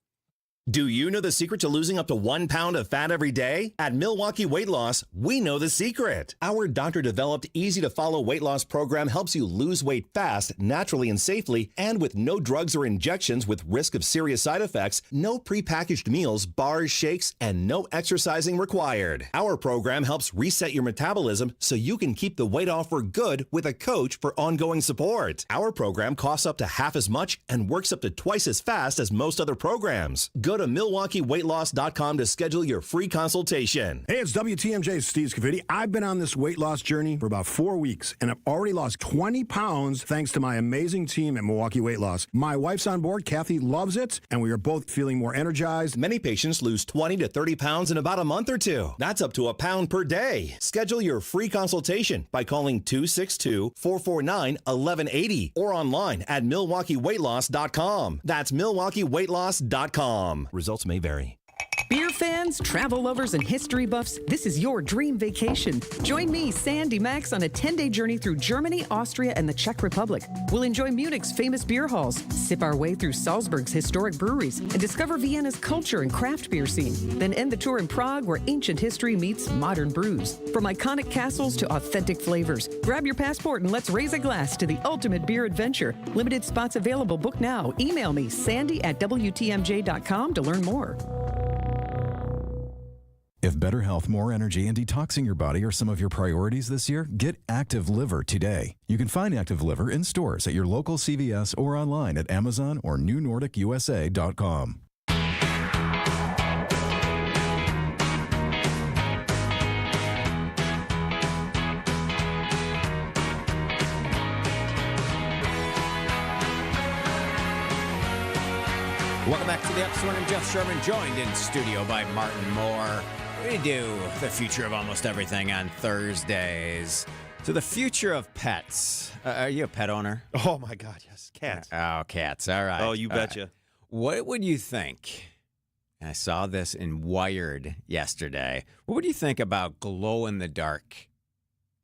Do you know the secret to losing up to 1 pound of fat every day? At Milwaukee Weight Loss, we know the secret. Our doctor-developed, easy-to-follow weight loss program helps you lose weight fast, naturally and safely, and with no drugs or injections with risk of serious side effects, no prepackaged meals, bars, shakes, and no exercising required. Our program helps reset your metabolism so you can keep the weight off for good with a coach for ongoing support. Our program costs up to half as much and works up to twice as fast as most other programs. Go to MilwaukeeWeightLoss.com to schedule your free consultation. Hey, it's WTMJ's Steve Scafidi. I've been on this weight loss journey for about 4 weeks, and I've already lost 20 pounds thanks to my amazing team at Milwaukee Weight Loss. My wife's on board. Kathy loves it, and we are both feeling more energized. Many patients lose 20 to 30 pounds in about a month or two. That's up to a pound per day. Schedule your free consultation by calling 262-449-1180 or online at MilwaukeeWeightLoss.com. That's MilwaukeeWeightLoss.com. Results may vary. Beer fans, travel lovers, and history buffs, this is your dream vacation. Join me, Sandy Max, on a 10-day journey through Germany, Austria, and the Czech Republic. We'll enjoy Munich's famous beer halls, sip our way through Salzburg's historic breweries, and discover Vienna's culture and craft beer scene. Then end the tour in Prague, where ancient history meets modern brews. From iconic castles to authentic flavors, grab your passport and let's raise a glass to the ultimate beer adventure. Limited spots available. Book now. Email me, sandy@wtmj.com to learn more. If better health, more energy, and detoxing your body are some of your priorities this year, get Active Liver today. You can find Active Liver in stores at your local CVS or online at Amazon or newnordicusa.com. Welcome back to the Upswing. I'm Jeff Sherman, joined in studio by Martin Moore. We do the future of almost everything on Thursdays. So the future of pets. Are you a pet owner? Oh, my God, yes. Cats. Oh, cats. All right. Oh, you All betcha. right. What would you think? I saw this in Wired yesterday. What would you think about glow-in-the-dark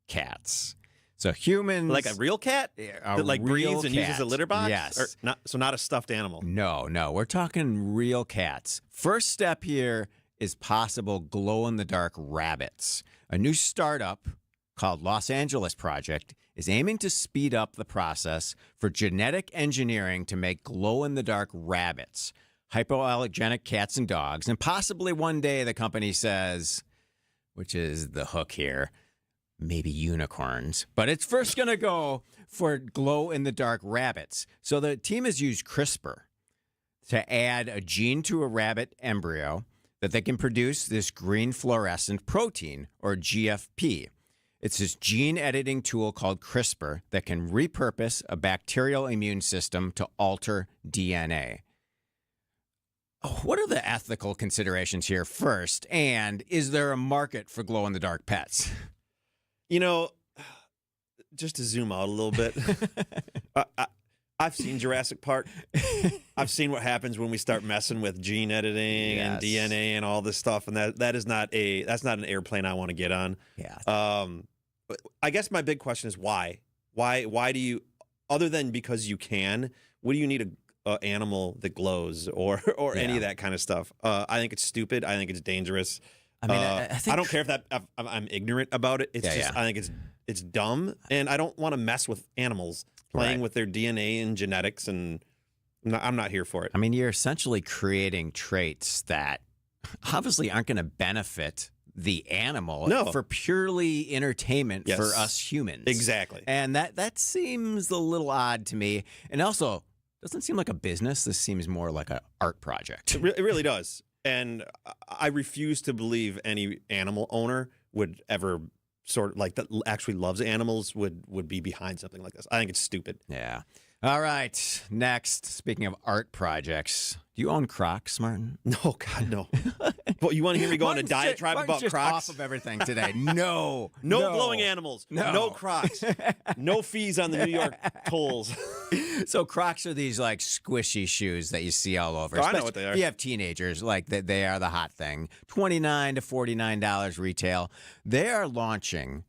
cats? So humans... Like a real cat? That like breeds and uses a litter box? Yes. Or not a stuffed animal? No. We're talking real cats. First step here is possible glow-in-the-dark rabbits. A new startup called Los Angeles Project is aiming to speed up the process for genetic engineering to make glow-in-the-dark rabbits, hypoallergenic cats and dogs, and possibly one day, the company says, which is the hook here, maybe unicorns. But it's first going to go for glow-in-the-dark rabbits. So the team has used CRISPR to add a gene to a rabbit embryo that they can produce this green fluorescent protein, or GFP. It's this gene editing tool called CRISPR that can repurpose a bacterial immune system to alter DNA. What are the ethical considerations here first? And is there a market for glow-in-the-dark pets? You know, just to zoom out a little bit, I've seen Jurassic Park. I've seen what happens when we start messing with gene editing and DNA and all this stuff, and that's not an airplane I want to get on. Yeah. I guess my big question is why? Why do you, other than because you can, what do you need an animal that glows or any of that kind of stuff? I think it's stupid. I think it's dangerous. I mean, I think... I don't care if I'm ignorant about it. It's I think it's dumb, and I don't want to mess with animals playing with their DNA and genetics, and I'm not here for it. I mean, you're essentially creating traits that obviously aren't going to benefit the animal for purely entertainment for us humans. Exactly. And that seems a little odd to me. And also, doesn't seem like a business. This seems more like an art project. It really does. And I refuse to believe any animal owner would ever sort of like that actually loves animals would be behind something like this. I think it's stupid. Yeah. All right. Next, speaking of art projects, do you own Crocs, Martin? No, God, no. Well, you want to hear me go on a diatribe about just Crocs? Off of everything today. No. No glowing animals. No Crocs. No fees on the New York tolls. So Crocs are these like squishy shoes that you see all over. Oh, I know what they are. If you have teenagers, like they are the hot thing. $29 to $49 retail. They are launching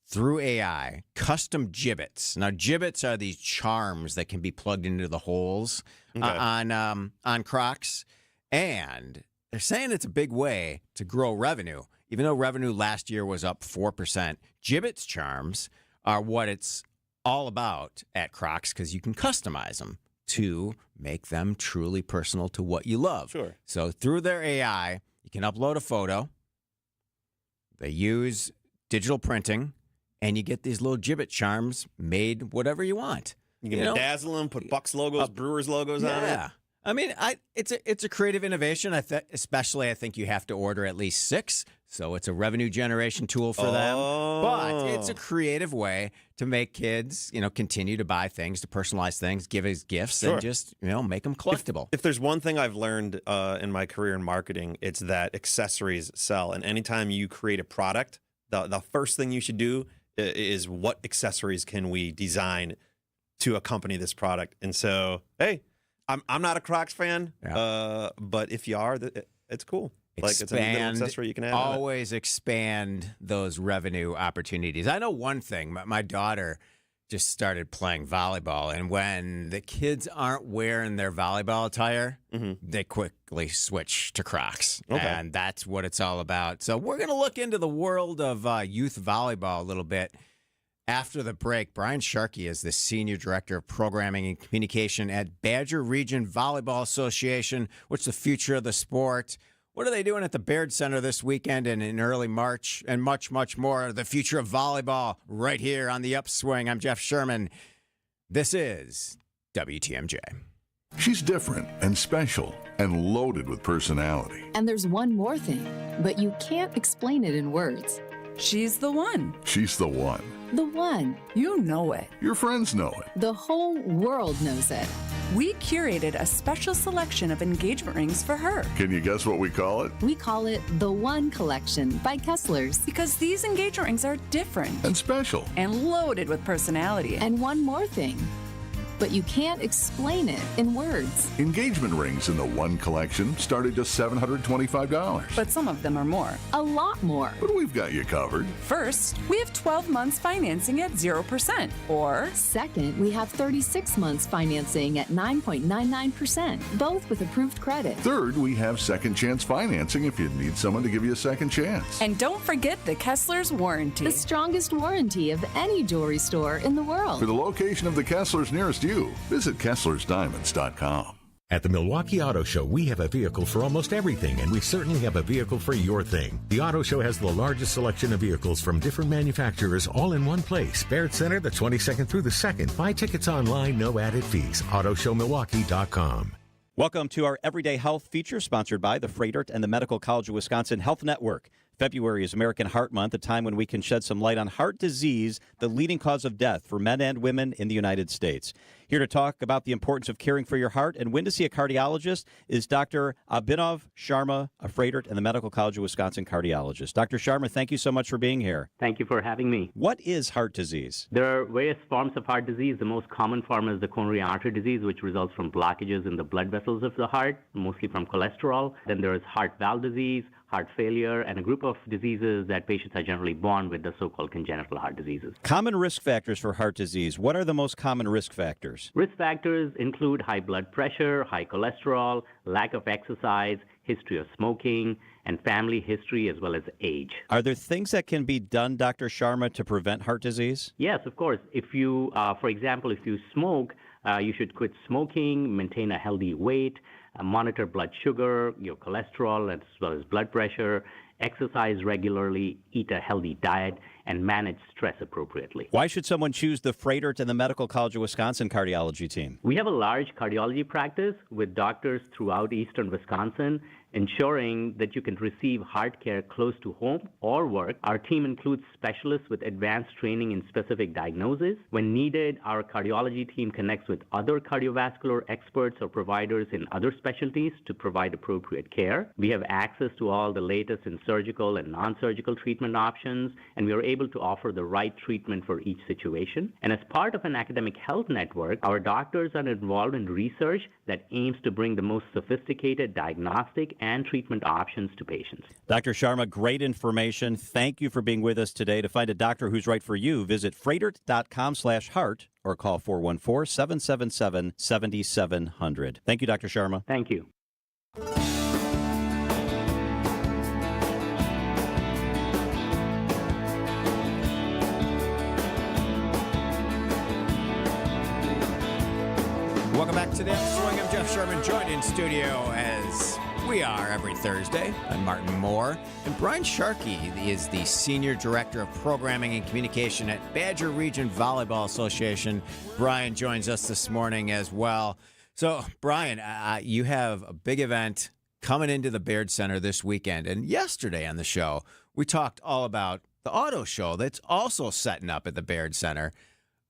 through AI custom gibbets. Now gibbets are these charms that can be plugged into the holes on Crocs, and they're saying it's a big way to grow revenue. Even though revenue last year was up 4%, gibbets charms are what it's all about at Crocs because you can customize them to make them truly personal to what you love. Sure. So through their AI, you can upload a photo. They use digital printing, and you get these little gibbet charms made whatever you want. You can bedazzle them, put Bucks logos, Brewers logos on it. Yeah. I mean, it's a creative innovation. Especially, I think you have to order at least 6, so it's a revenue generation tool for them. But it's a creative way to make kids, continue to buy things, to personalize things, give as gifts, Sure. and just make them collectible. If there's one thing I've learned in my career in marketing, it's that accessories sell. And anytime you create a product, the first thing you should do is what accessories can we design to accompany this product. And so, hey, I'm not a Crocs fan, but if you are, it's cool. Like it's a neat little accessory you can add. Always expand those revenue opportunities. I know one thing. My daughter just started playing volleyball, and when the kids aren't wearing their volleyball attire, they quickly switch to Crocs. Okay. And that's what it's all about. So we're going to look into the world of youth volleyball a little bit. After the break, Brian Sharkey is the Senior Director of Programming and Communication at Badger Region Volleyball Association. What's the future of the sport? What are they doing at the Baird Center this weekend and in early March? And much, much more. The future of volleyball right here on the Upswing. I'm Jeff Sherman. This is WTMJ. She's different and special and loaded with personality. And there's one more thing, but you can't explain it in words. She's the one. She's the one. The one. You know it. Your friends know it. The whole world knows it. We curated a special selection of engagement rings for her. Can you guess what we call it? We call it the One Collection by Kessler's. Because these engagement rings are different. And special. And loaded with personality. And one more thing. But you can't explain it in words. Engagement rings in the One Collection start at just $725. But some of them are more. A lot more. But we've got you covered. First, we have 12 months financing at 0%. Or second, we have 36 months financing at 9.99%, both with approved credit. Third, we have second chance financing if you need someone to give you a second chance. And don't forget the Kessler's warranty. The strongest warranty of any jewelry store in the world. For the location of the Kessler's nearest you, visit KesslersDiamonds.com. At the Milwaukee Auto Show, we have a vehicle for almost everything, and we certainly have a vehicle for your thing. The Auto Show has the largest selection of vehicles from different manufacturers all in one place. Baird Center, the 22nd through the 2nd. Buy tickets online, no added fees. AutoShowMilwaukee.com. Welcome to our Everyday Health feature, sponsored by the Freighter and the Medical College of Wisconsin Health Network. February is American Heart Month, a time when we can shed some light on heart disease, the leading cause of death for men and women in the United States. Here to talk about the importance of caring for your heart and when to see a cardiologist is Dr. Abhinav Sharma, a Freighter and the Medical College of Wisconsin cardiologist. Dr. Sharma, thank you so much for being here. Thank you for having me. What is heart disease? There are various forms of heart disease. The most common form is the coronary artery disease, which results from blockages in the blood vessels of the heart, mostly from cholesterol. Then there is heart valve disease, heart failure, and a group of diseases that patients are generally born with, the so-called congenital heart diseases. Common risk factors for heart disease. What are the most common risk factors? Risk factors include high blood pressure, high cholesterol, lack of exercise, history of smoking, and family history as well as age. Are there things that can be done, Dr. Sharma, to prevent heart disease? Yes, of course. If you, for example, if you smoke, you should quit smoking, maintain a healthy weight, monitor blood sugar, your cholesterol, as well as blood pressure, exercise regularly, eat a healthy diet, and manage stress appropriately. Why should someone choose the Freighter and the Medical College of Wisconsin cardiology team? We have a large cardiology practice with doctors throughout eastern Wisconsin, ensuring that you can receive heart care close to home or work. Our team includes specialists with advanced training in specific diagnoses. When needed, our cardiology team connects with other cardiovascular experts or providers in other specialties to provide appropriate care. We have access to all the latest in surgical and non-surgical treatment options, and we are able to offer the right treatment for each situation. And as part of an academic health network, our doctors are involved in research that aims to bring the most sophisticated diagnostic and treatment options to patients. Dr. Sharma, great information. Thank you for being with us today. To find a doctor who's right for you, visit freighter.com/heart or call 414-777-7700. Thank you, Dr. Sharma. Thank you. Welcome back to the Upswing. I'm Jeff Sherman, joined in studio as we are every Thursday by Martin Moore. And Brian Sharkey is the Senior Director of Programming and Communication at Badger Region Volleyball Association. Brian joins us this morning as well. So, Brian, you have a big event coming into the Baird Center this weekend. And yesterday on the show, we talked all about the auto show that's also setting up at the Baird Center.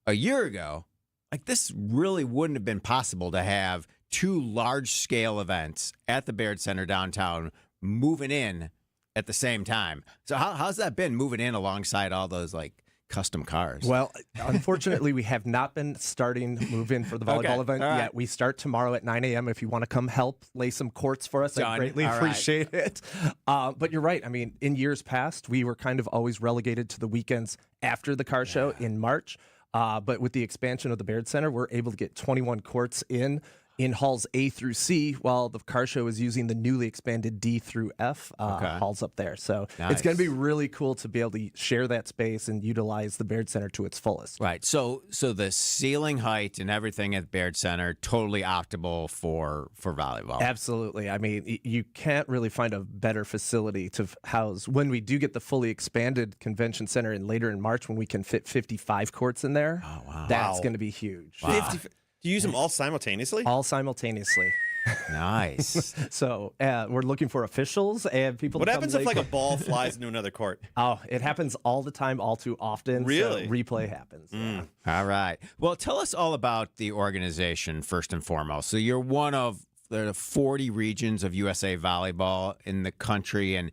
A year ago, like, this really wouldn't have been possible to have two large-scale events at the Baird Center downtown moving in at the same time. So how's that been, moving in alongside all those, like, custom cars? Well, unfortunately, we have not been starting move-in for the volleyball event yet. We start tomorrow at 9 a.m. If you want to come help lay some courts for us, I greatly appreciate it. But you're right. I mean, in years past, we were kind of always relegated to the weekends after the car show in March. But with the expansion of the Baird Center, we're able to get 21 courts in halls A through C, while the car show is using the newly expanded D through F halls up there. So it's going to be really cool to be able to share that space and utilize the Baird Center to its fullest. Right. So the ceiling height and everything at Baird Center, totally optimal for volleyball. Absolutely. I mean, you can't really find a better facility to house. When we do get the fully expanded convention center and later in March, when we can fit 55 courts in there, that's going to be huge. Wow. Do you use them all simultaneously? All simultaneously. Nice. So we're looking for officials and people. What to happens if like a ball flies into another court? Oh, it happens all the time, all too often. Really? So replay happens. Yeah. All right. Well, tell us all about the organization first and foremost. So you're one of the 40 regions of USA Volleyball in the country, and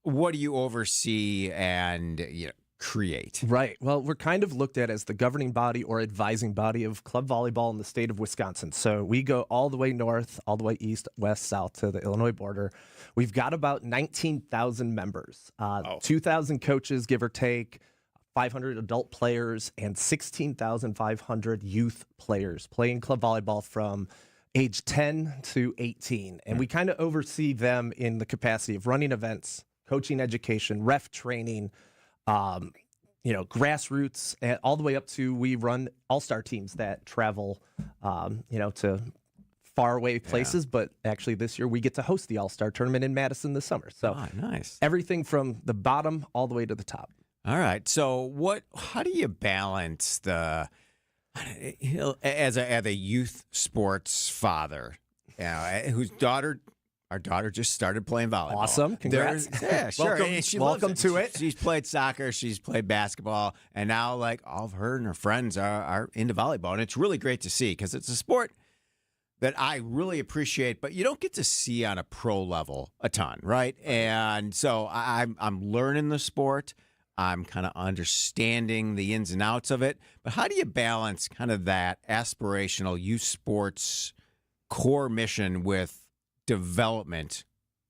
what do you oversee and create? Right. Well, we're kind of looked at as the governing body or advising body of club volleyball in the state of Wisconsin. So we go all the way north, all the way east, west, south to the Illinois border. We've got about 19,000 members, 2,000 coaches, give or take, 500 adult players, and 16,500 youth players playing club volleyball from age 10 to 18. And we kind of oversee them in the capacity of running events, coaching education, ref training, grassroots, and all the way up to we run all-star teams that travel, to faraway places. But actually this year we get to host the all-star tournament in Madison this summer. So nice. Everything from the bottom all the way to the top. All right. So how do you balance as a youth sports father, whose daughter... Our daughter just started playing volleyball. Awesome. Congrats. Yeah, sure. Welcome to it. She's played soccer. She's played basketball. And now, like, all of her and her friends are into volleyball. And it's really great to see because it's a sport that I really appreciate, but you don't get to see on a pro level a ton, right? And so I'm learning the sport. I'm kind of understanding the ins and outs of it. But how do you balance kind of that aspirational youth sports core mission with development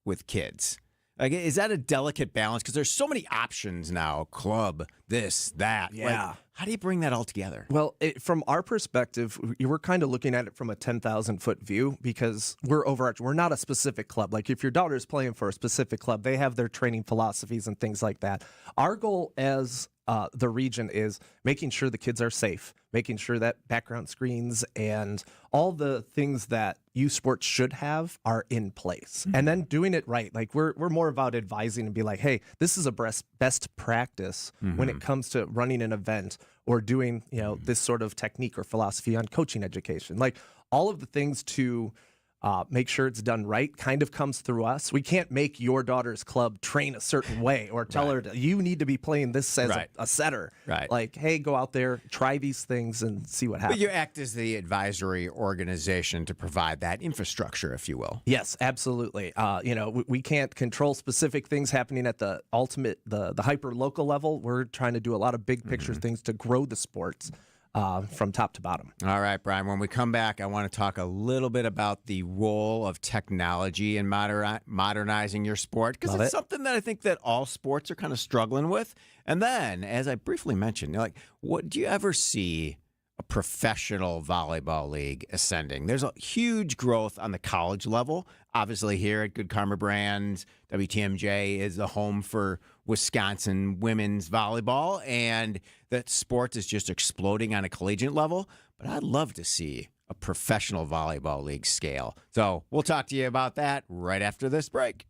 with kids? Like, is that a delicate balance? Because there's so many options now, club, this, that. Yeah. Like, how do you bring that all together? Well, from our perspective, we're kind of looking at it from a 10,000-foot view because we're overarching. We're not a specific club. Like, if your daughter is playing for a specific club, they have their training philosophies and things like that. Our goal as the region is making sure the kids are safe, making sure that background screens and all the things that youth sports should have are in place, and then doing it right. Like we're more about advising and be like, hey, this is a best practice when it comes to running an event or doing this sort of technique or philosophy on coaching education. Like all of the things to make sure it's done right kind of comes through us. We can't make your daughter's club train a certain way or tell her you need to be playing this as a setter. Right. Like, hey, go out there, try these things and see what happens. But you act as the advisory organization to provide that infrastructure, if you will. Yes, absolutely. We can't control specific things happening at the ultimate, the hyper local level. We're trying to do a lot of big picture things to grow the sports. From top to bottom. All right, Brian, when we come back, I want to talk a little bit about the role of technology in modernizing your sport, because it's something that I think that all sports are kind of struggling with. And then, as I briefly mentioned, what do you ever see a professional volleyball league ascending? There's a huge growth on the college level. Obviously, here at Good Karma Brands, WTMJ is the home for Wisconsin women's volleyball, and that sport is just exploding on a collegiate level. But I'd love to see a professional volleyball league scale. So we'll talk to you about that right after this break.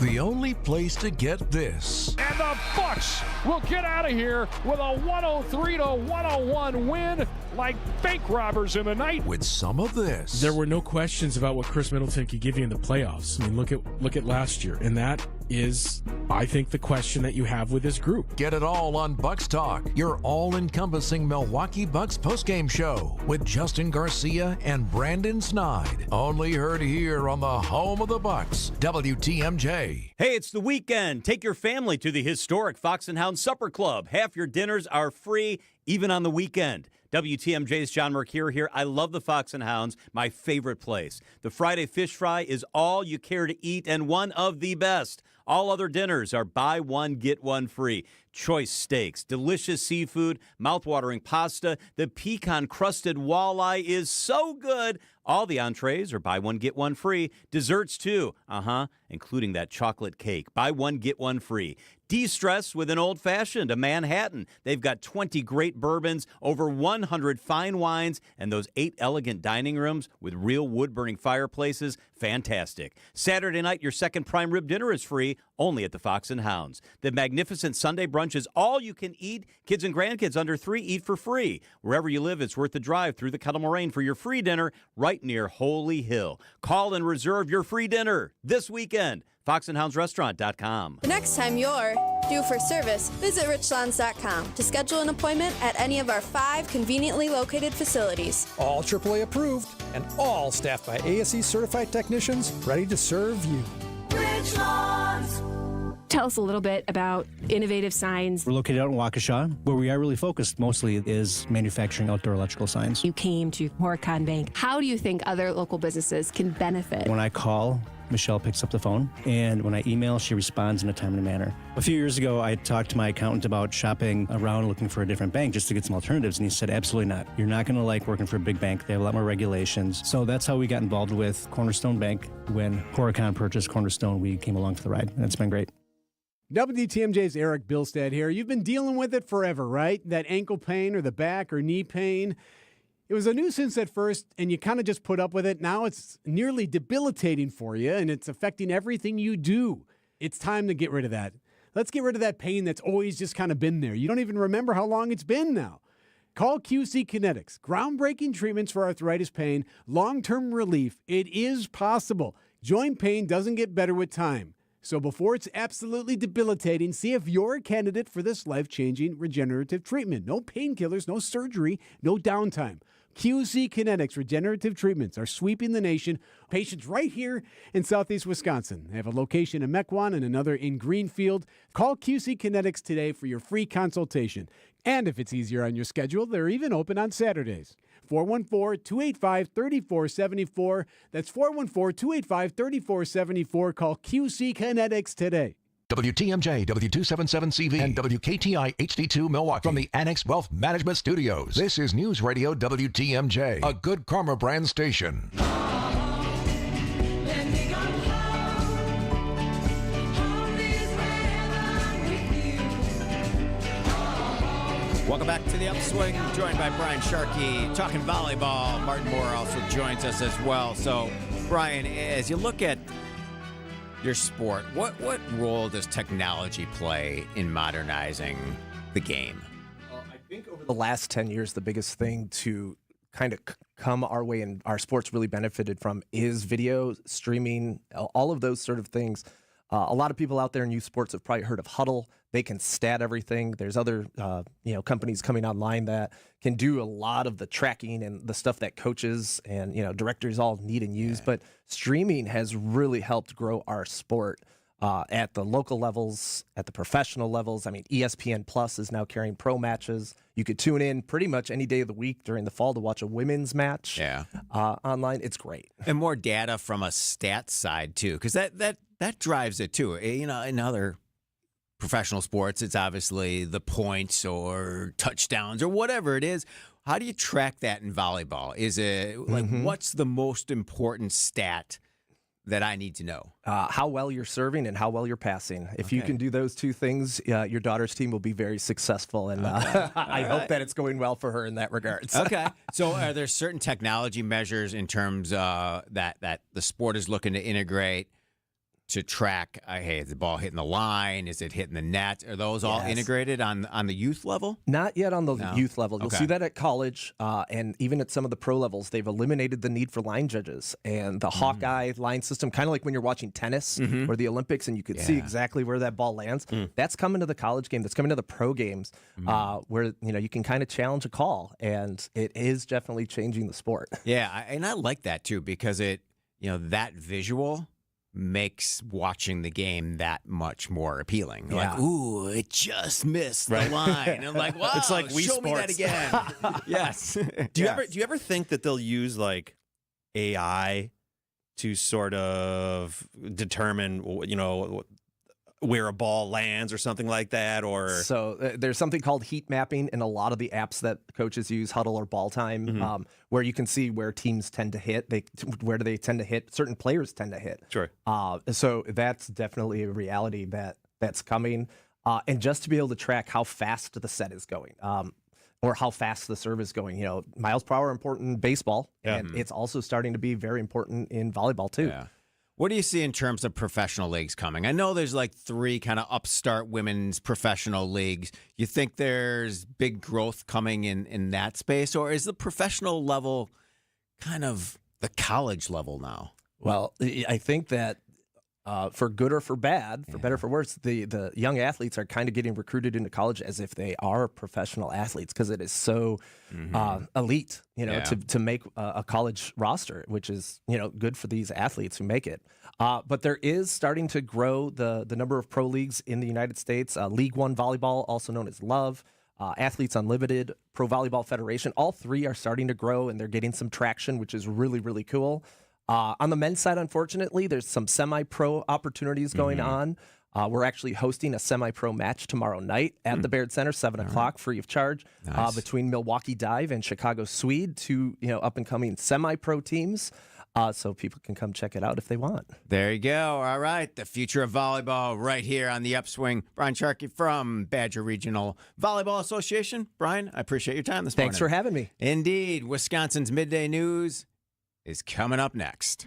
The only place to get this. And the Bucks will get out of here with a 103-101 win like bank robbers in the night. With some of this. There were no questions about what Chris Middleton could give you in the playoffs. I mean, look at last year. And that is, I think, the question that you have with this group. Get it all on Bucks Talk, your all-encompassing Milwaukee Bucks postgame show with Justin Garcia and Brandon Snide. Only heard here on the home of the Bucks, WTMJ. Hey, it's the weekend. Take your family to the historic Fox and Hound Supper Club. Half your dinners are free, even on the weekend. WTMJ's John Mercure here. I love the Fox and Hounds, my favorite place. The Friday fish fry is all you care to eat and one of the best. All other dinners are buy one, get one free. Choice steaks, delicious seafood, mouthwatering pasta. The pecan-crusted walleye is so good. All the entrees are buy one, get one free. Desserts, too. Including that chocolate cake. Buy one, get one free. De-stress with an old-fashioned, a Manhattan. They've got 20 great bourbons, over 100 fine wines, and those 8 elegant dining rooms with real wood-burning fireplaces. Fantastic. Saturday night, your second prime rib dinner is free, only at the Fox and Hounds. The magnificent Sunday brunch is all you can eat. Kids and grandkids under 3 eat for free. Wherever you live, it's worth the drive through the Kettle Moraine for your free dinner right near Holy Hill. Call and reserve your free dinner this weekend. FoxandHoundsRestaurant.com. The next time you're due for service, visit richlands.com to schedule an appointment at any of our 5 conveniently located facilities. All AAA approved and all staffed by ASE certified technicians ready to serve you. Richlands. Tell us a little bit about Innovative Signs. We're located out in Waukesha. Where we are really focused mostly is manufacturing outdoor electrical signs. You came to Horicon Bank. How do you think other local businesses can benefit? When I call, Michelle picks up the phone, and when I email, she responds in a timely manner. A few years ago, I talked to my accountant about shopping around looking for a different bank just to get some alternatives, and he said, absolutely not. You're not going to like working for a big bank. They have a lot more regulations. So that's how we got involved with Cornerstone Bank. When Horicon purchased Cornerstone, we came along for the ride, and it's been great. WTMJ's Eric Bilstead here. You've been dealing with it forever, right? That ankle pain or the back or knee pain. It was a nuisance at first, and you kind of just put up with it. Now it's nearly debilitating for you, and it's affecting everything you do. It's time to get rid of that. Let's get rid of that pain that's always just kind of been there. You don't even remember how long it's been now. Call QC Kinetics. Groundbreaking treatments for arthritis pain, long-term relief. It is possible. Joint pain doesn't get better with time. So before it's absolutely debilitating, see if you're a candidate for this life-changing regenerative treatment. No painkillers, no surgery, no downtime. QC Kinetics regenerative treatments are sweeping the nation. Patients right here in southeast Wisconsin. They have a location in Mequon and another in Greenfield. Call QC Kinetics today for your free consultation. And if it's easier on your schedule, they're even open on Saturdays. 414-285-3474. That's 414-285-3474. Call QC Kinetics today. WTMJ, W277CV, and WKTI HD2 Milwaukee from the Annex Wealth Management Studios. This is News Radio WTMJ, a Good Karma brand station. Welcome back to the Upswing, joined by Brian Sharkey, talking volleyball. Martin Moore also joins us as well. So, Brian, as you look at your sport, what role does technology play in modernizing the game? Well, I think over the last 10 years, the biggest thing to kind of come our way and our sports really benefited from is video, streaming, all of those sort of things. A lot of people out there in youth sports have probably heard of Huddle. They can stat everything. There's other companies coming online that can do a lot of the tracking and the stuff that coaches and directors all need and use. Yeah. But streaming has really helped grow our sport at the local levels, at the professional levels. I mean, ESPN Plus is now carrying pro matches. You could tune in pretty much any day of the week during the fall to watch a women's match online. It's great. And more data from a stats side, too, because that drives it, too. In other professional sports, it's obviously the points or touchdowns or whatever it is. How do you track that in volleyball? Is it like what's the most important stat that I need to know? How well you're serving and how well you're passing. If you can do those two things, your daughter's team will be very successful. And I hope that it's going well for her in that regard. Okay. So are there certain technology measures in terms that the sport is looking to integrate to track, hey, is the ball hitting the line? Is it hitting the net? Are those all integrated on the youth level? Not yet on the youth level. You'll Okay. see that at college, and even at some of the pro levels, they've eliminated the need for line judges. And the Hawkeye line system, kind of like when you're watching tennis or the Olympics, and you could see exactly where that ball lands. That's coming to the college game. That's coming to the pro games, where you can kind of challenge a call, and it is definitely changing the sport. Yeah, and I like that too because it, that visual makes watching the game that much more appealing. Like, ooh, it just missed the line. And I'm like, wow, It's like Wii show me that Sports. again. Yes. Do you ever think that they'll use like AI to sort of determine, where a ball lands or something like that? Or So there's something called heat mapping in a lot of the apps that coaches use, Huddle or Ball Time, where you can see where teams tend to hit. Where do they tend to hit? Certain players tend to hit. Sure. So that's definitely a reality that's coming. And just to be able to track how fast the set is going, or how fast the serve is going. Miles per hour important in baseball, and it's also starting to be very important in volleyball too. Yeah. What do you see in terms of professional leagues coming? I know there's like 3 kind of upstart women's professional leagues. You think there's big growth coming in that space, or is the professional level kind of the college level now? Well, I think that for good or for bad, for better or for worse, the young athletes are kind of getting recruited into college as if they are professional athletes because it is so elite, to make a college roster, which is, good for these athletes who make it. But there is starting to grow the number of pro leagues in the United States. League One Volleyball, also known as Love, Athletes Unlimited, Pro Volleyball Federation, all 3 are starting to grow, and they're getting some traction, which is really, really cool. On the men's side, unfortunately, there's some semi-pro opportunities going on. We're actually hosting a semi-pro match tomorrow night at the Baird Center, 7 o'clock, free of charge, between Milwaukee Dive and Chicago Swede, 2 up-and-coming semi-pro teams. So people can come check it out if they want. There you go. All right. The future of volleyball right here on the Upswing. Brian Sharkey from Badger Regional Volleyball Association. Brian, I appreciate your time this morning. Thanks for having me. Indeed. Wisconsin's Midday News is coming up next.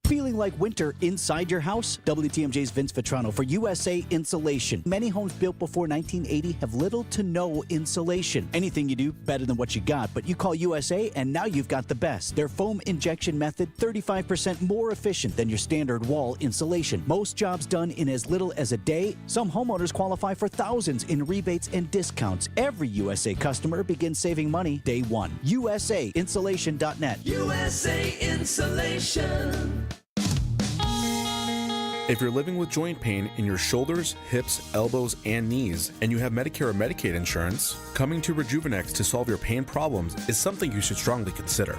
Feeling like winter inside your house? WTMJ's Vince Vitrano for USA Insulation. Many homes built before 1980 have little to no insulation. Anything you do, better than what you got, but you call USA and now you've got the best. Their foam injection method, 35% more efficient than your standard wall insulation. Most jobs done in as little as a day. Some homeowners qualify for thousands in rebates and discounts. Every USA customer begins saving money day one. USAinsulation.net. USA Insulation. If you're living with joint pain in your shoulders, hips, elbows, and knees, and you have Medicare or Medicaid insurance, coming to Rejuvenex to solve your pain problems is something you should strongly consider.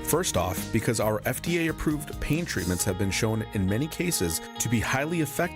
First off, because our FDA-approved pain treatments have been shown in many cases to be highly effective